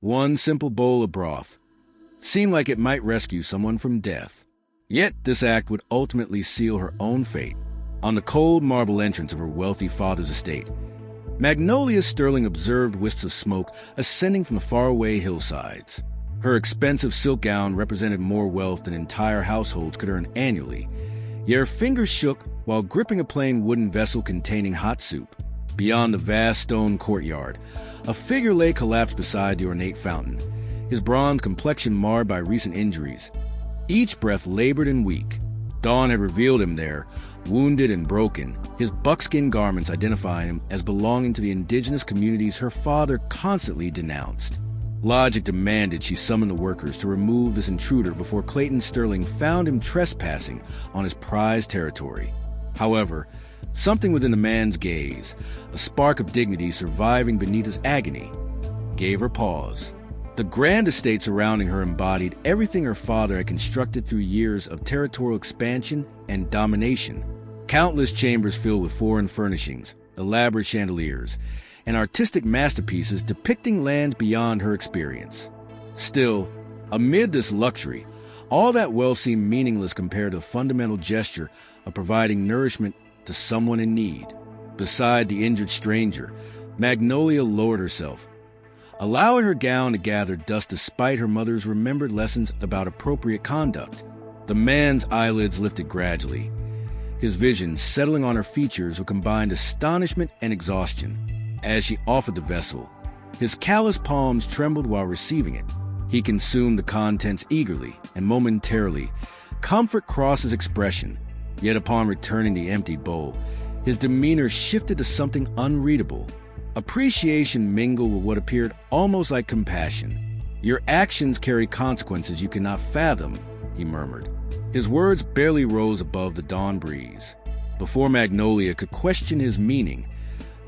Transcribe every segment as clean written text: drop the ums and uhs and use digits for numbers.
One simple bowl of broth seemed like it might rescue someone from death. Yet this act would ultimately seal her own fate. On the cold marble entrance of her wealthy father's estate, Magnolia Sterling observed wisps of smoke ascending from the faraway hillsides. Her expensive silk gown represented more wealth than entire households could earn annually, yet her fingers shook while gripping a plain wooden vessel containing hot soup. Beyond the vast stone courtyard, a figure lay collapsed beside the ornate fountain, his bronze complexion marred by recent injuries. Each breath labored and weak. Dawn had revealed him there, wounded and broken, his buckskin garments identifying him as belonging to the indigenous communities her father constantly denounced. Logic demanded she summon the workers to remove this intruder before Clayton Sterling found him trespassing on his prized territory. However, something within the man's gaze, a spark of dignity surviving beneath his agony, gave her pause. The grand estate surrounding her embodied everything her father had constructed through years of territorial expansion and domination. Countless chambers filled with foreign furnishings, elaborate chandeliers, and artistic masterpieces depicting lands beyond her experience. Still, amid this luxury, all that wealth seemed meaningless compared to the fundamental gesture of providing nourishment to someone in need. Beside the injured stranger, Magnolia lowered herself, allowing her gown to gather dust despite her mother's remembered lessons about appropriate conduct. The man's eyelids lifted gradually, his vision settling on her features with combined astonishment and exhaustion. As she offered the vessel, his calloused palms trembled while receiving it. He consumed the contents eagerly, and momentarily, comfort crossed his expression. Yet upon returning the empty bowl, his demeanor shifted to something unreadable. Appreciation mingled with what appeared almost like compassion. "Your actions carry consequences you cannot fathom," he murmured. His words barely rose above the dawn breeze. Before Magnolia could question his meaning,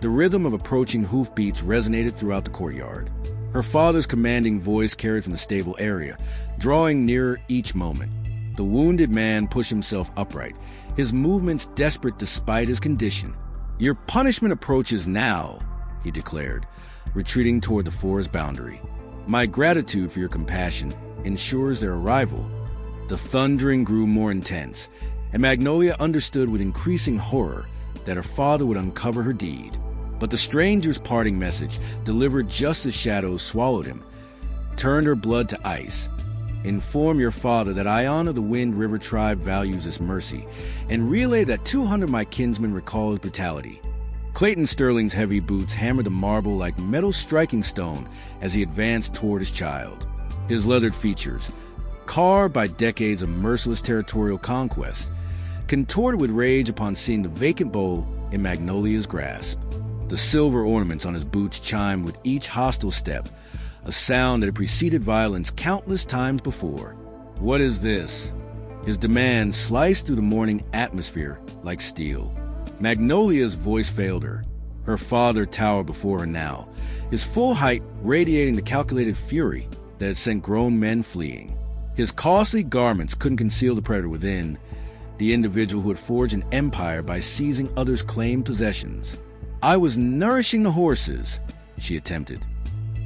the rhythm of approaching hoofbeats resonated throughout the courtyard. Her father's commanding voice carried from the stable area, drawing nearer each moment. The wounded man pushed himself upright, his movements desperate despite his condition. "Your punishment approaches now," he declared, retreating toward the forest boundary. "My gratitude for your compassion ensures their arrival." The thundering grew more intense, and Magnolia understood with increasing horror that her father would uncover her deed. But the stranger's parting message, delivered just as shadows swallowed him, turned her blood to ice. "Inform your father that Ayana the Wind River tribe values this mercy, and relay that 200 of my kinsmen recall his brutality." Clayton Sterling's heavy boots hammered the marble like metal striking stone as he advanced toward his child. His leathered features, carved by decades of merciless territorial conquest, contorted with rage upon seeing the vacant bowl in Magnolia's grasp. The silver ornaments on his boots chimed with each hostile step, a sound that had preceded violence countless times before. "What is this?" His demand sliced through the morning atmosphere like steel. Magnolia's voice failed her. Her father towered before her now, his full height radiating the calculated fury that had sent grown men fleeing. His costly garments couldn't conceal the predator within, the individual who had forged an empire by seizing others' claimed possessions. "I was nourishing the horses," she attempted,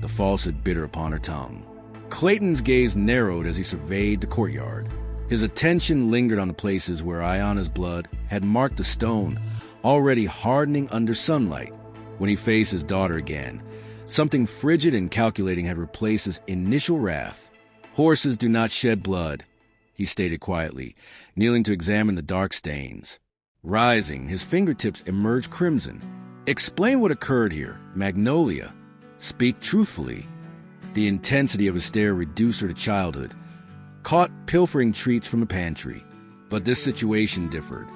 the falsehood bitter upon her tongue. Clayton's gaze narrowed as he surveyed the courtyard. His attention lingered on the places where Ayana's blood had marked the stone, already hardening under sunlight. When he faced his daughter again, something frigid and calculating had replaced his initial wrath. "Horses do not shed blood," he stated quietly, kneeling to examine the dark stains. Rising, his fingertips emerged crimson. "Explain what occurred here, Magnolia. Speak truthfully." The intensity of his stare reduced her to childhood, caught pilfering treats from the pantry. But this situation differed.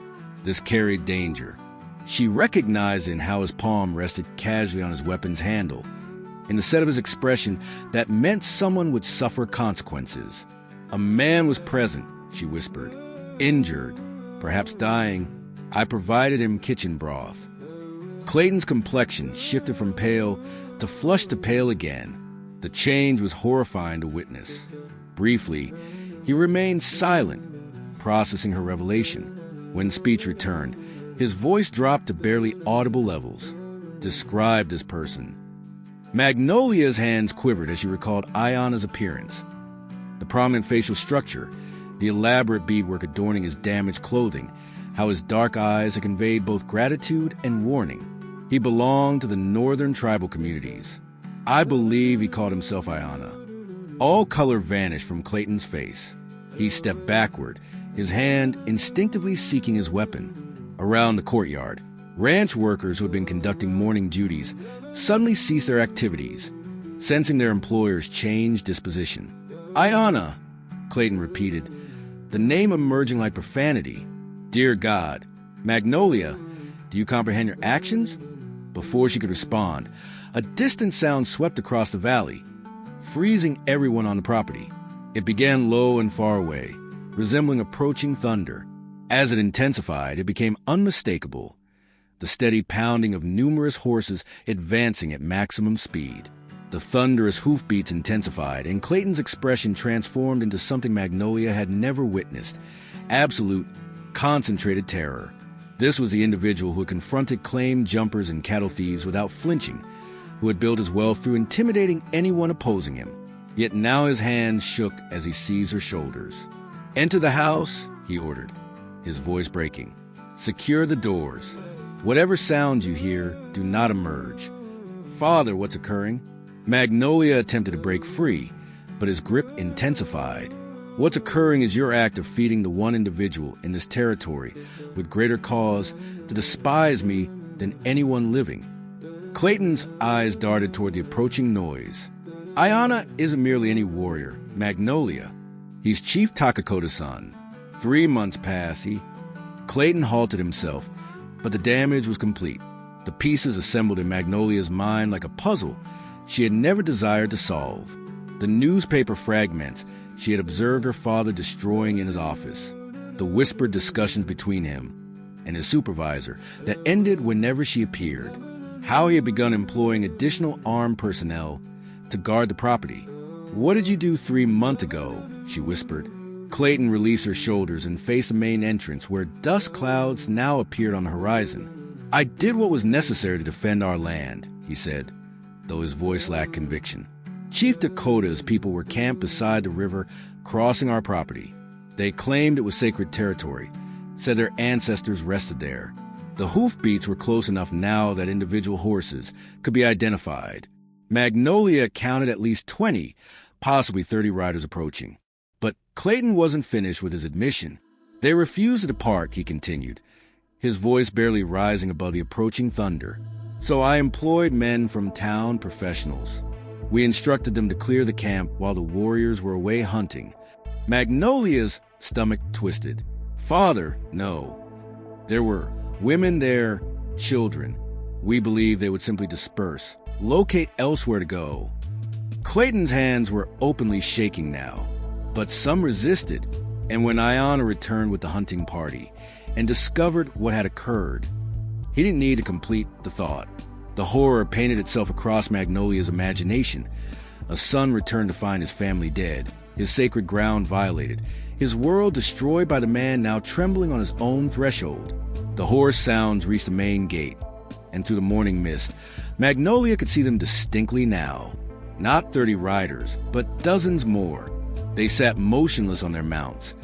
This carried danger. She recognized in how his palm rested casually on his weapon's handle, in the set of his expression that meant someone would suffer consequences. "A man was present," she whispered. "Injured, perhaps dying. I provided him kitchen broth." Clayton's complexion shifted from pale to flushed to pale again. The change was horrifying to witness. Briefly, he remained silent, processing her revelation. When speech returned, his voice dropped to barely audible levels. "Describe this person." Magnolia's hands quivered as she recalled Ayana's appearance. The prominent facial structure, the elaborate beadwork adorning his damaged clothing, how his dark eyes had conveyed both gratitude and warning. He belonged to the northern tribal communities. I believe he called himself Ayana. All color vanished from Clayton's face. He stepped backward, his hand instinctively seeking his weapon. Around the courtyard, ranch workers who had been conducting morning duties suddenly ceased their activities, sensing their employer's changed disposition. Ayana, Clayton repeated, the name emerging like profanity. Dear God, Magnolia, do you comprehend your actions? Before she could respond, a distant sound swept across the valley, freezing everyone on the property. It began low and far away, resembling approaching thunder. As it intensified, it became unmistakable, the steady pounding of numerous horses advancing at maximum speed. The thunderous hoofbeats intensified, and Clayton's expression transformed into something Magnolia had never witnessed: absolute, concentrated terror. This was the individual who had confronted claim jumpers and cattle thieves without flinching, who had built his wealth through intimidating anyone opposing him. Yet now his hands shook as he seized her shoulders. "Enter the house," he ordered, his voice breaking. "Secure the doors. Whatever sounds you hear, do not emerge." "Father, what's occurring?" Magnolia attempted to break free, but his grip intensified. "What's occurring is your act of feeding the one individual in this territory with greater cause to despise me than anyone living." Clayton's eyes darted toward the approaching noise. Ayana isn't merely any warrior, Magnolia. He's Chief Takakota's son. 3 months passed. Clayton halted himself, but the damage was complete. The pieces assembled in Magnolia's mind like a puzzle she had never desired to solve. The newspaper fragments she had observed her father destroying in his office. The whispered discussions between him and his supervisor that ended whenever she appeared. How he had begun employing additional armed personnel to guard the property. "What did you do 3 months ago?" she whispered. Clayton released her shoulders and faced the main entrance, where dust clouds now appeared on the horizon. "I did what was necessary to defend our land," he said, though his voice lacked conviction. "Chief Dakota's people were camped beside the river, crossing our property. They claimed it was sacred territory, said their ancestors rested there. The hoofbeats were close enough now that individual horses could be identified. Magnolia counted at least 20, possibly 30 riders approaching. But Clayton wasn't finished with his admission. They refused to depart," he continued, his voice barely rising above the approaching thunder. "So I employed men from town professionals. We instructed them to clear the camp while the warriors were away hunting." Magnolia's stomach twisted. "Father, no. There were women there, children. We believed they would simply disperse, locate elsewhere to go." Clayton's hands were openly shaking now, but some resisted, and when Ayana returned with the hunting party and discovered what had occurred, he didn't need to complete the thought. The horror painted itself across Magnolia's imagination. A son returned to find his family dead, his sacred ground violated, his world destroyed by the man now trembling on his own threshold. The hoarse sounds reached the main gate, and through the morning mist, Magnolia could see them distinctly now. Not 30 riders, but dozens more. They sat motionless on their mounts,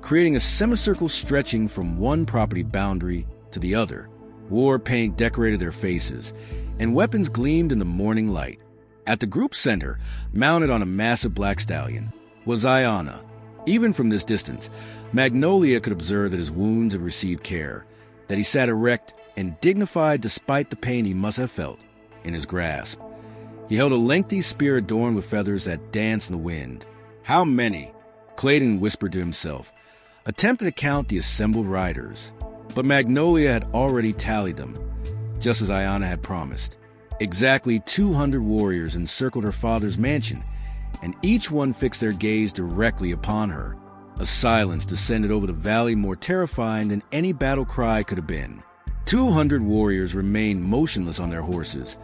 creating a semicircle stretching from one property boundary to the other. War paint decorated their faces, and weapons gleamed in the morning light. At the group's center, mounted on a massive black stallion, was Ayana. Even from this distance, Magnolia could observe that his wounds had received care, that he sat erect and dignified despite the pain he must have felt in his grasp. He held a lengthy spear adorned with feathers that danced in the wind. "How many?" Clayton whispered to himself, attempting to count the assembled riders. But Magnolia had already tallied them, just as Ayana had promised. Exactly 200 warriors encircled her father's mansion, and each one fixed their gaze directly upon her. A silence descended over the valley more terrifying than any battle cry could have been. 200 warriors remained motionless on their horses,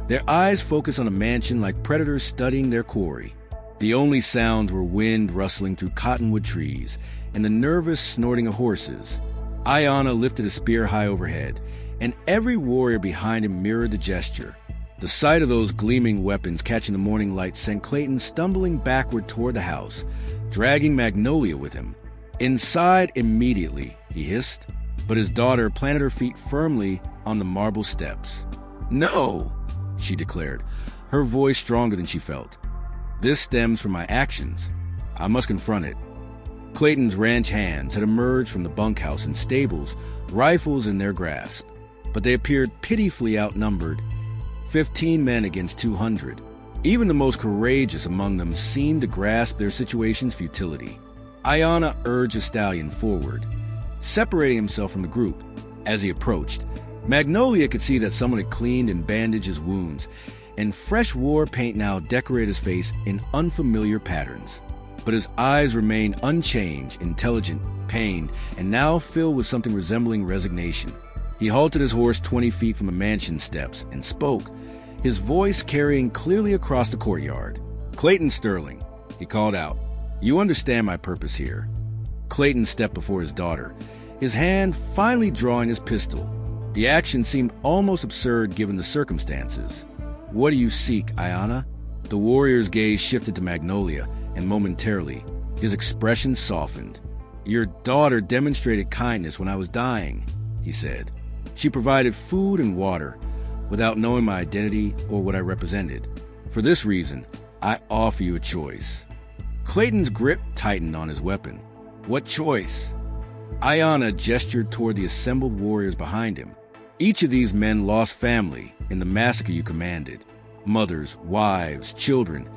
their eyes focused on the mansion like predators studying their quarry. The only sounds were wind rustling through cottonwood trees and the nervous snorting of horses. Ayana lifted a spear high overhead, and every warrior behind him mirrored the gesture. The sight of those gleaming weapons catching the morning light sent Clayton stumbling backward toward the house, dragging Magnolia with him. "Inside immediately," he hissed, but his daughter planted her feet firmly on the marble steps. "No," she declared, her voice stronger than she felt. "This stems from my actions. I must confront it." Clayton's ranch hands had emerged from the bunkhouse and stables, rifles in their grasp, but they appeared pitifully outnumbered, 15 men against 200. Even the most courageous among them seemed to grasp their situation's futility. Ayana urged the stallion forward, separating himself from the group. As he approached, Magnolia could see that someone had cleaned and bandaged his wounds, and fresh war paint now decorated his face in unfamiliar patterns. But his eyes remained unchanged, intelligent, pained, and now filled with something resembling resignation. He halted his horse 20 feet from the mansion steps and spoke, his voice carrying clearly across the courtyard. "Clayton Sterling," he called out, "you understand my purpose here." Clayton stepped before his daughter, his hand finally drawing his pistol. The action seemed almost absurd given the circumstances. "What do you seek, Ayana?" The warrior's gaze shifted to Magnolia, and momentarily, his expression softened. "Your daughter demonstrated kindness when I was dying," he said. "She provided food and water, without knowing my identity or what I represented. For this reason, I offer you a choice." Clayton's grip tightened on his weapon. "What choice?" Ayana gestured toward the assembled warriors behind him. "Each of these men lost family in the massacre you commanded. Mothers, wives, children.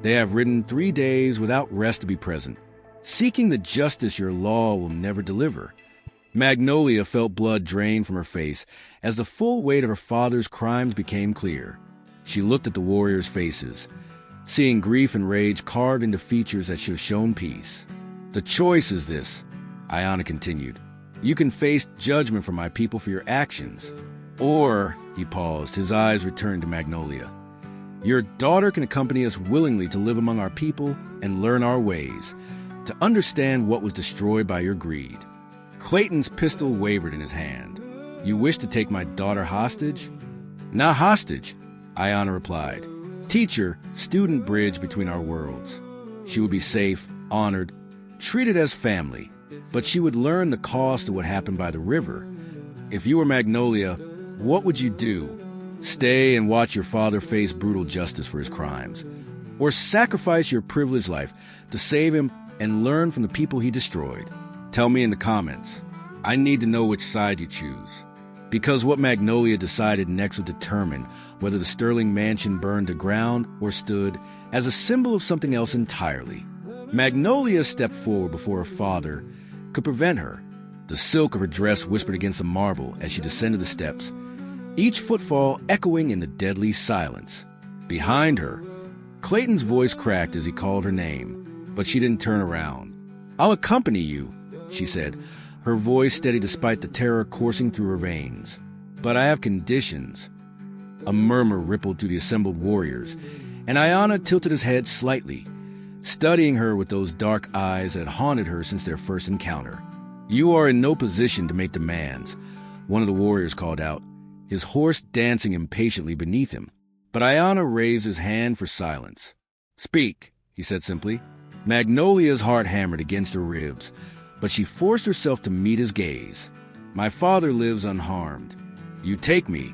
They have ridden 3 days without rest to be present, seeking the justice your law will never deliver." Magnolia felt blood drain from her face as the full weight of her father's crimes became clear. She looked at the warriors' faces, seeing grief and rage carved into features that should have shown peace. "The choice is this," Ayana continued. "You can face judgment from my people for your actions. Or," he paused, his eyes returned to Magnolia, "your daughter can accompany us willingly to live among our people and learn our ways, to understand what was destroyed by your greed." Clayton's pistol wavered in his hand. "You wish to take my daughter hostage?" "Not hostage," Ayana replied. "Teacher-student bridge between our worlds. She would be safe, honored, treated as family, but she would learn the cost of what happened by the river. If you were Magnolia, what would you do? Stay and watch your father face brutal justice for his crimes? Or sacrifice your privileged life to save him and learn from the people he destroyed? Tell me in the comments. I need to know which side you choose. Because what Magnolia decided next would determine whether the Sterling mansion burned to ground or stood as a symbol of something else entirely. Magnolia stepped forward before her father could prevent her. The silk of her dress whispered against the marble as she descended the steps, each footfall echoing in the deadly silence. Behind her, Clayton's voice cracked as he called her name, but she didn't turn around. "I'll accompany you," she said, her voice steady despite the terror coursing through her veins. "But I have conditions." A murmur rippled through the assembled warriors, and Ayana tilted his head slightly, studying her with those dark eyes that had haunted her since their first encounter. "You are in no position to make demands," one of the warriors called out, his horse dancing impatiently beneath him. But Ayana raised his hand for silence. "Speak," he said simply. Magnolia's heart hammered against her ribs, but she forced herself to meet his gaze. "My father lives unharmed. You take me,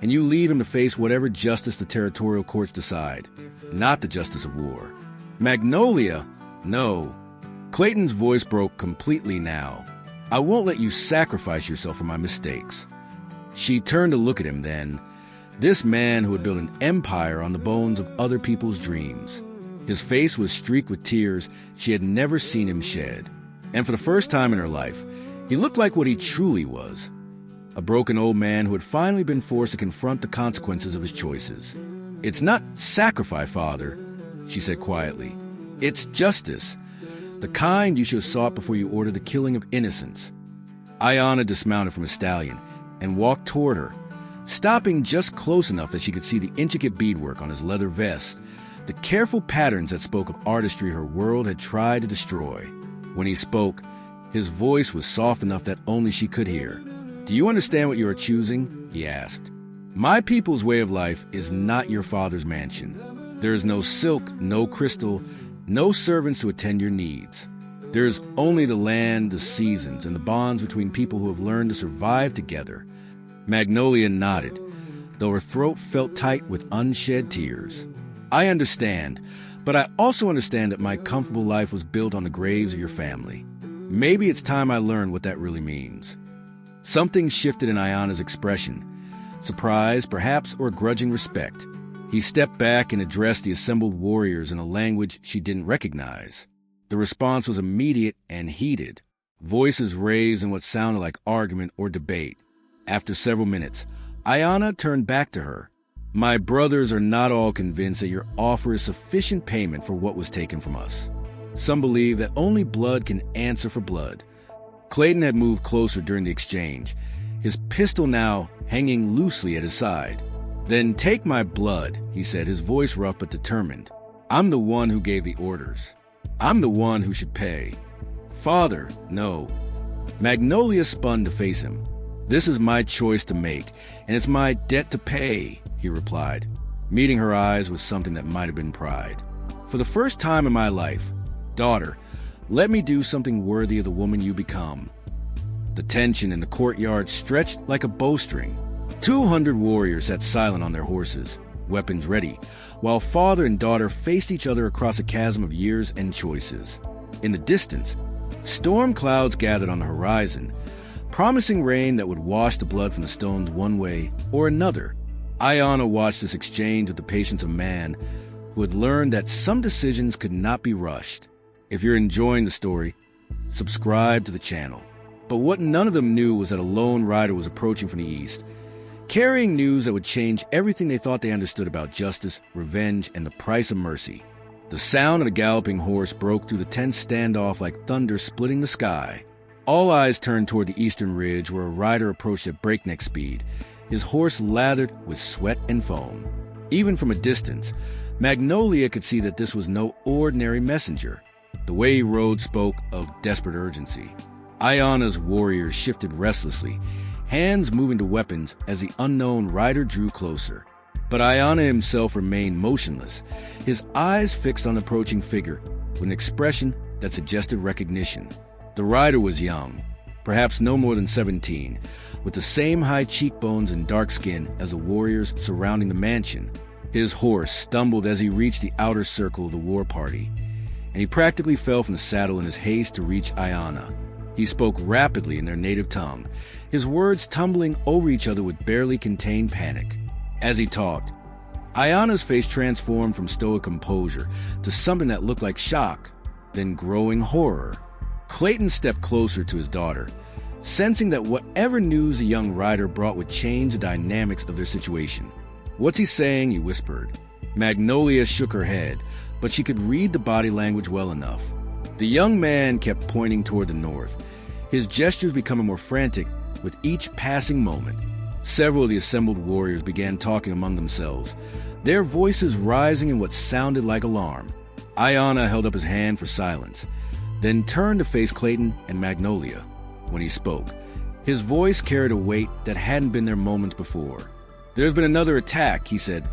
and you leave him to face whatever justice the territorial courts decide, not the justice of war." "Magnolia, no." Clayton's voice broke completely now. "I won't let you sacrifice yourself for my mistakes." She turned to look at him then, this man who had built an empire on the bones of other people's dreams. His face was streaked with tears she had never seen him shed. And for the first time in her life, he looked like what he truly was. A broken old man who had finally been forced to confront the consequences of his choices. "It's not sacrifice, Father," she said quietly. "It's justice. The kind you should have sought before you ordered the killing of innocents." Ayana dismounted from a stallion and walked toward her, stopping just close enough that she could see the intricate beadwork on his leather vest, the careful patterns that spoke of artistry her world had tried to destroy. When he spoke, his voice was soft enough that only she could hear. "Do you understand what you are choosing?" he asked. My people's way of life is not your father's mansion. There is no silk, no crystal, no servants to attend your needs. There is only the land, the seasons, and the bonds between people who have learned to survive together. Magnolia nodded, though her throat felt tight with unshed tears. I understand, but I also understand that my comfortable life was built on the graves of your family. Maybe it's time I learned what that really means. Something shifted in Ayana's expression. Surprise, perhaps, or grudging respect. He stepped back and addressed the assembled warriors in a language she didn't recognize. The response was immediate and heated, voices raised in what sounded like argument or debate. After several minutes, Ayana turned back to her. My brothers are not all convinced that your offer is sufficient payment for what was taken from us. Some believe that only blood can answer for blood. Clayton had moved closer during the exchange, his pistol now hanging loosely at his side. Then take my blood, he said, his voice rough but determined. I'm the one who gave the orders. I'm the one who should pay. Father, no. Magnolia spun to face him. This is my choice to make, and it's my debt to pay, he replied, meeting her eyes with something that might have been pride. For the first time in my life, daughter, let me do something worthy of the woman you become. The tension in the courtyard stretched like a bowstring. 200 warriors sat silent on their horses, weapons ready, while father and daughter faced each other across a chasm of years and choices. In the distance, storm clouds gathered on the horizon, promising rain that would wash the blood from the stones one way or another. Ayana watched this exchange with the patience of a man who had learned that some decisions could not be rushed. If you're enjoying the story, subscribe to the channel. But what none of them knew was that a lone rider was approaching from the east, carrying news that would change everything they thought they understood about justice, revenge, and the price of mercy. The sound of a galloping horse broke through the tense standoff like thunder splitting the sky. All eyes turned toward the eastern ridge where a rider approached at breakneck speed, his horse lathered with sweat and foam. Even from a distance, Magnolia could see that this was no ordinary messenger. The way he rode spoke of desperate urgency. Ayana's warriors shifted restlessly, hands moving to weapons as the unknown rider drew closer. But Ayana himself remained motionless, his eyes fixed on the approaching figure with an expression that suggested recognition. The rider was young, perhaps no more than 17, with the same high cheekbones and dark skin as the warriors surrounding the mansion. His horse stumbled as he reached the outer circle of the war party, and he practically fell from the saddle in his haste to reach Ayana. He spoke rapidly in their native tongue, his words tumbling over each other with barely contained panic. As he talked, Ayana's face transformed from stoic composure to something that looked like shock, then growing horror. Clayton stepped closer to his daughter, sensing that whatever news the young rider brought would change the dynamics of their situation. "What's he saying?" he whispered. Magnolia shook her head, but she could read the body language well enough. The young man kept pointing toward the north, his gestures becoming more frantic with each passing moment. Several of the assembled warriors began talking among themselves, their voices rising in what sounded like alarm. Ayana held up his hand for silence, then turned to face Clayton and Magnolia. When he spoke, his voice carried a weight that hadn't been there moments before. "There's been another attack," he said,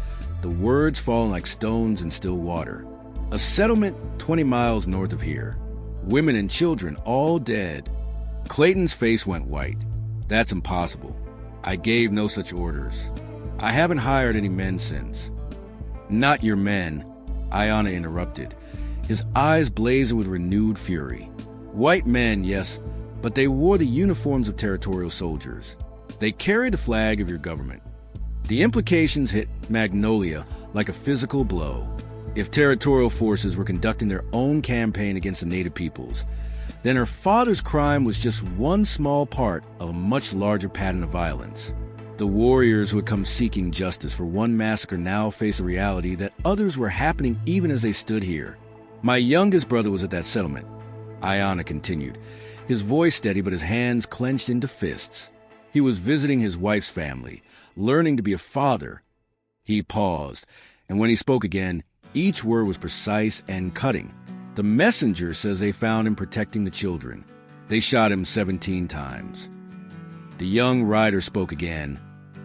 the words falling like stones in still water. "A settlement 20 miles north of here. Women and children all dead." Clayton's face went white. "That's impossible. I gave no such orders. I haven't hired any men since." "Not your men," Ayana interrupted, his eyes blazing with renewed fury. "White men, yes, but they wore the uniforms of territorial soldiers. They carried the flag of your government." The implications hit Magnolia like a physical blow. If territorial forces were conducting their own campaign against the native peoples, then her father's crime was just one small part of a much larger pattern of violence. The warriors who had come seeking justice for one massacre now faced a reality that others were happening even as they stood here. "My youngest brother was at that settlement," Ayana continued, his voice steady but his hands clenched into fists. "He was visiting his wife's family, learning to be a father." He paused, and when he spoke again, each word was precise and cutting. "The messenger says they found him protecting the children. They shot him 17 times. The young rider spoke again,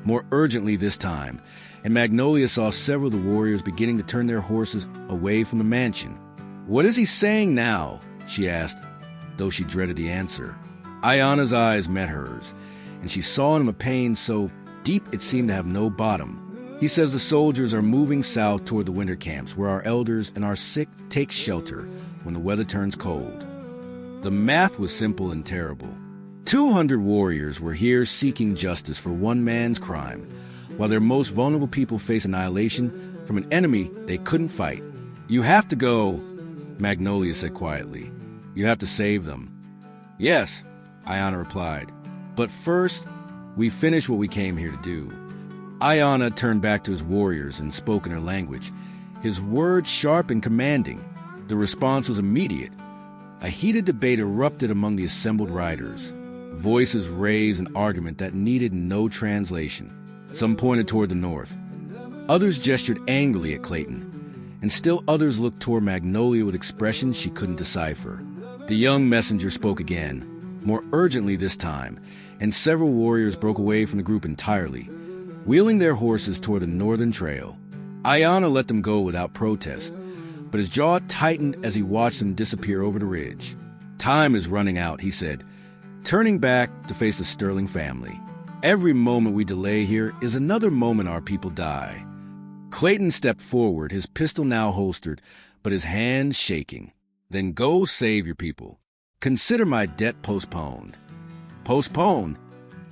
more urgently this time, and Magnolia saw several of the warriors beginning to turn their horses away from the mansion. "What is he saying now?" she asked, though she dreaded the answer. Ayana's eyes met hers, and she saw in him a pain so deep it seemed to have no bottom. "He says the soldiers are moving south toward the winter camps, where our elders and our sick take shelter when the weather turns cold." The math was simple and terrible. 200 warriors were here seeking justice for one man's crime, while their most vulnerable people face annihilation from an enemy they couldn't fight. "You have to go," Magnolia said quietly. "You have to save them." "Yes," Ayana replied. "But first, we finish what we came here to do." Ayana turned back to his warriors and spoke in their language, his words sharp and commanding. The response was immediate. A heated debate erupted among the assembled riders. Voices raised an argument that needed no translation. Some pointed toward the north. Others gestured angrily at Clayton, and still others looked toward Magnolia with expressions she couldn't decipher. The young messenger spoke again, more urgently this time, and several warriors broke away from the group entirely, wheeling their horses toward the northern trail. Ayana let them go without protest, but his jaw tightened as he watched them disappear over the ridge. "Time is running out," he said, turning back to face the Sterling family. "Every moment we delay here is another moment our people die." Clayton stepped forward, his pistol now holstered, but his hands shaking. "Then go save your people. Consider my debt postponed." "Postponed?"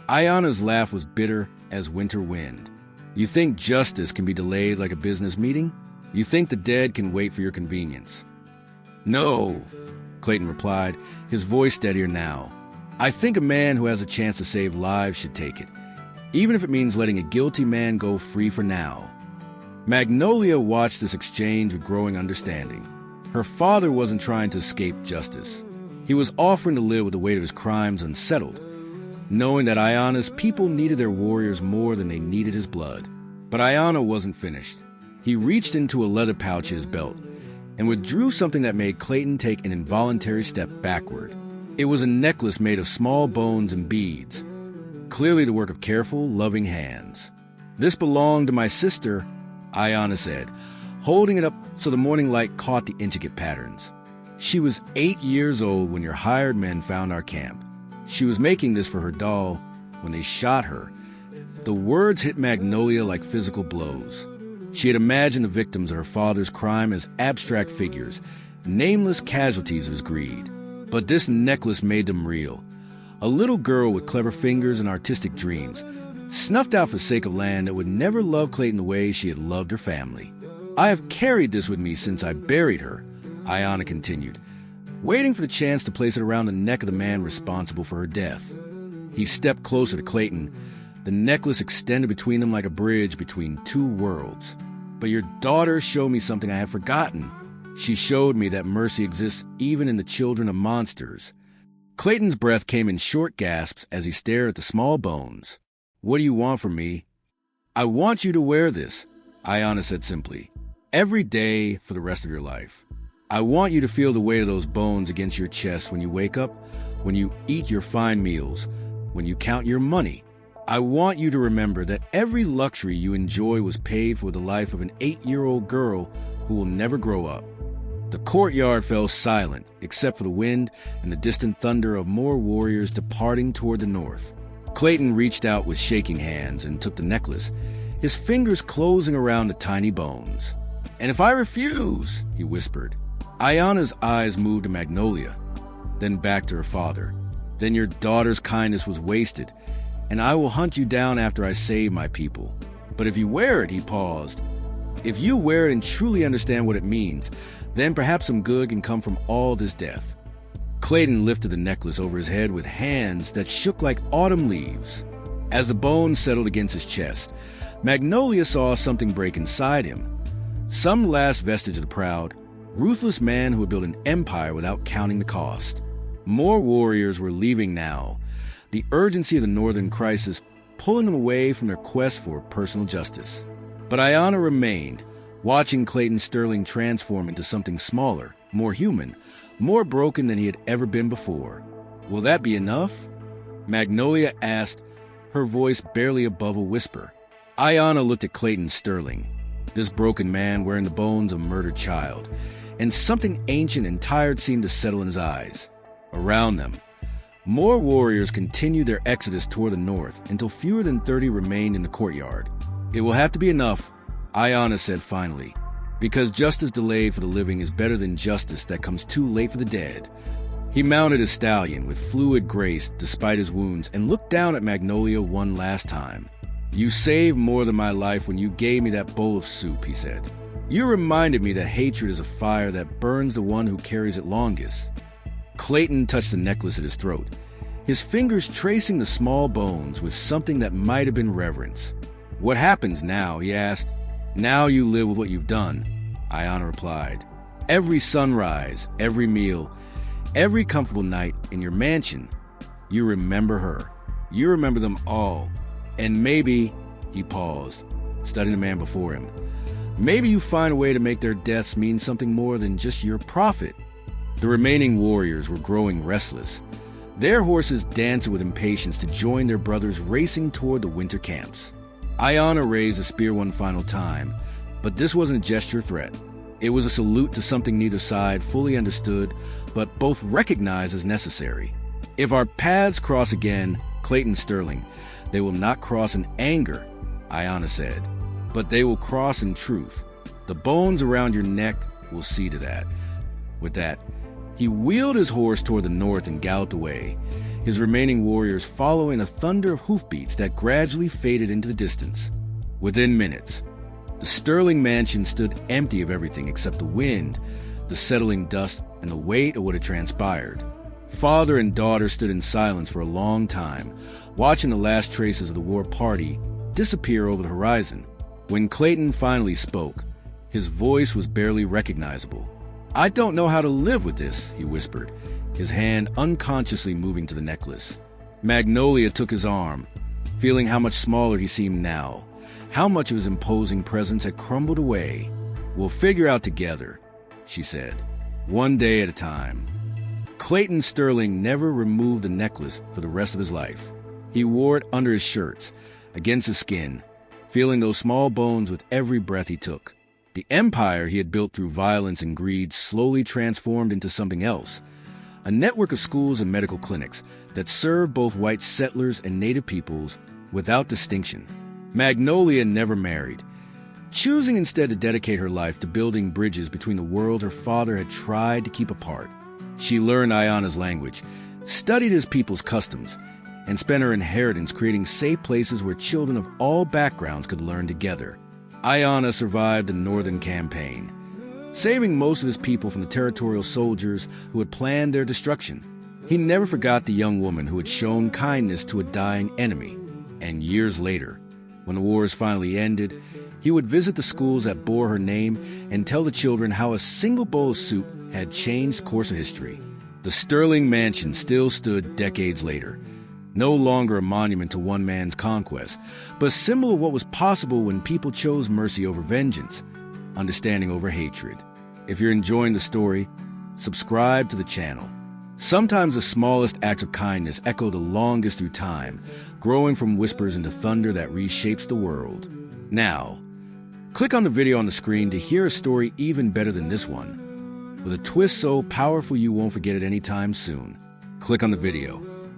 Ayana's laugh was bitter as winter wind. "You think justice can be delayed like a business meeting? You think the dead can wait for your convenience?" "No," Clayton replied, his voice steadier now. "I think a man who has a chance to save lives should take it, even if it means letting a guilty man go free for now." Magnolia watched this exchange with growing understanding. Her father wasn't trying to escape justice. He was offering to live with the weight of his crimes unsettled, knowing that Ayana's people needed their warriors more than they needed his blood. But Ayana wasn't finished. He reached into a leather pouch at his belt and withdrew something that made Clayton take an involuntary step backward. It was a necklace made of small bones and beads, clearly the work of careful, loving hands. "This belonged to my sister," Ayana said, holding it up so the morning light caught the intricate patterns. "She was 8 years old when your hired men found our camp. She was making this for her doll when they shot her." The words hit Magnolia like physical blows. She had imagined the victims of her father's crime as abstract figures, nameless casualties of his greed. But this necklace made them real. A little girl with clever fingers and artistic dreams, snuffed out for the sake of land that would never love Clayton the way she had loved her family. "I have carried this with me since I buried her," Ayana continued, waiting for the chance to place it around the neck of the man responsible for her death. He stepped closer to Clayton, the necklace extended between them like a bridge between two worlds. "But your daughter showed me something I had forgotten. She showed me that mercy exists even in the children of monsters." Clayton's breath came in short gasps as he stared at the small bones. "What do you want from me?" "I want you to wear this," Ayana said simply, "every day for the rest of your life. I want you to feel the weight of those bones against your chest when you wake up, when you eat your fine meals, when you count your money. I want you to remember that every luxury you enjoy was paid for the life of an 8-year-old girl who will never grow up." The courtyard fell silent, except for the wind and the distant thunder of more warriors departing toward the north. Clayton reached out with shaking hands and took the necklace, his fingers closing around the tiny bones. "And if I refuse," he whispered. Ayana's eyes moved to Magnolia, then back to her father. "Then your daughter's kindness was wasted, and I will hunt you down after I save my people. But if you wear it," he paused, "if you wear it and truly understand what it means, then perhaps some good can come from all this death." Clayton lifted the necklace over his head with hands that shook like autumn leaves. As the bones settled against his chest, Magnolia saw something break inside him. Some last vestige of the proud, ruthless man who had built an empire without counting the cost. More warriors were leaving now, the urgency of the northern crisis pulling them away from their quest for personal justice. But Ayana remained, watching Clayton Sterling transform into something smaller, more human, more broken than he had ever been before. "Will that be enough?" Magnolia asked, her voice barely above a whisper. Ayana looked at Clayton Sterling, this broken man wearing the bones of a murdered child, and something ancient and tired seemed to settle in his eyes. Around them, more warriors continued their exodus toward the north until fewer than 30 remained in the courtyard. "It will have to be enough," Ayana said finally, "because justice delayed for the living is better than justice that comes too late for the dead." He mounted his stallion with fluid grace despite his wounds and looked down at Magnolia one last time. "You saved more than my life when you gave me that bowl of soup," he said. "You reminded me that hatred is a fire that burns the one who carries it longest." Clayton touched the necklace at his throat, his fingers tracing the small bones with something that might have been reverence. "What happens now?" he asked. "Now you live with what you've done," Ayana replied. "Every sunrise, every meal, every comfortable night in your mansion, you remember her. You remember them all. And maybe," he paused, studying the man before him, "maybe you find a way to make their deaths mean something more than just your profit." The remaining warriors were growing restless, their horses dancing with impatience to join their brothers racing toward the winter camps. Ayana raised a spear one final time, but this wasn't a gesture of threat. It was a salute to something neither side fully understood, but both recognized as necessary. "If our paths cross again, Clayton Sterling, they will not cross in anger," Ayana said, "but they will cross in truth. The bones around your neck will see to that." With that, he wheeled his horse toward the north and galloped away, his remaining warriors following a thunder of hoofbeats that gradually faded into the distance. Within minutes, the Sterling mansion stood empty of everything except the wind, the settling dust, and the weight of what had transpired. Father and daughter stood in silence for a long time, watching the last traces of the war party disappear over the horizon. When Clayton finally spoke, his voice was barely recognizable. "I don't know how to live with this," he whispered, his hand unconsciously moving to the necklace. Magnolia took his arm, feeling how much smaller he seemed now, how much of his imposing presence had crumbled away. "We'll figure out together," she said, "one day at a time." Clayton Sterling never removed the necklace for the rest of his life. He wore it under his shirts, against his skin, feeling those small bones with every breath he took. The empire he had built through violence and greed slowly transformed into something else, a network of schools and medical clinics that served both white settlers and native peoples without distinction. Magnolia never married, choosing instead to dedicate her life to building bridges between the worlds her father had tried to keep apart. She learned Ayana's language, studied his people's customs, and spent her inheritance creating safe places where children of all backgrounds could learn together. Ayana survived the Northern Campaign, saving most of his people from the territorial soldiers who had planned their destruction. He never forgot the young woman who had shown kindness to a dying enemy, and years later, when the wars finally ended, he would visit the schools that bore her name and tell the children how a single bowl of soup had changed the course of history. The Sterling mansion still stood decades later, no longer a monument to one man's conquest, but a symbol of what was possible when people chose mercy over vengeance, understanding over hatred. If you're enjoying the story, subscribe to the channel. Sometimes the smallest acts of kindness echo the longest through time, growing from whispers into thunder that reshapes the world. Now, click on the video on the screen to hear a story even better than this one, with a twist so powerful you won't forget it anytime soon. Click on the video.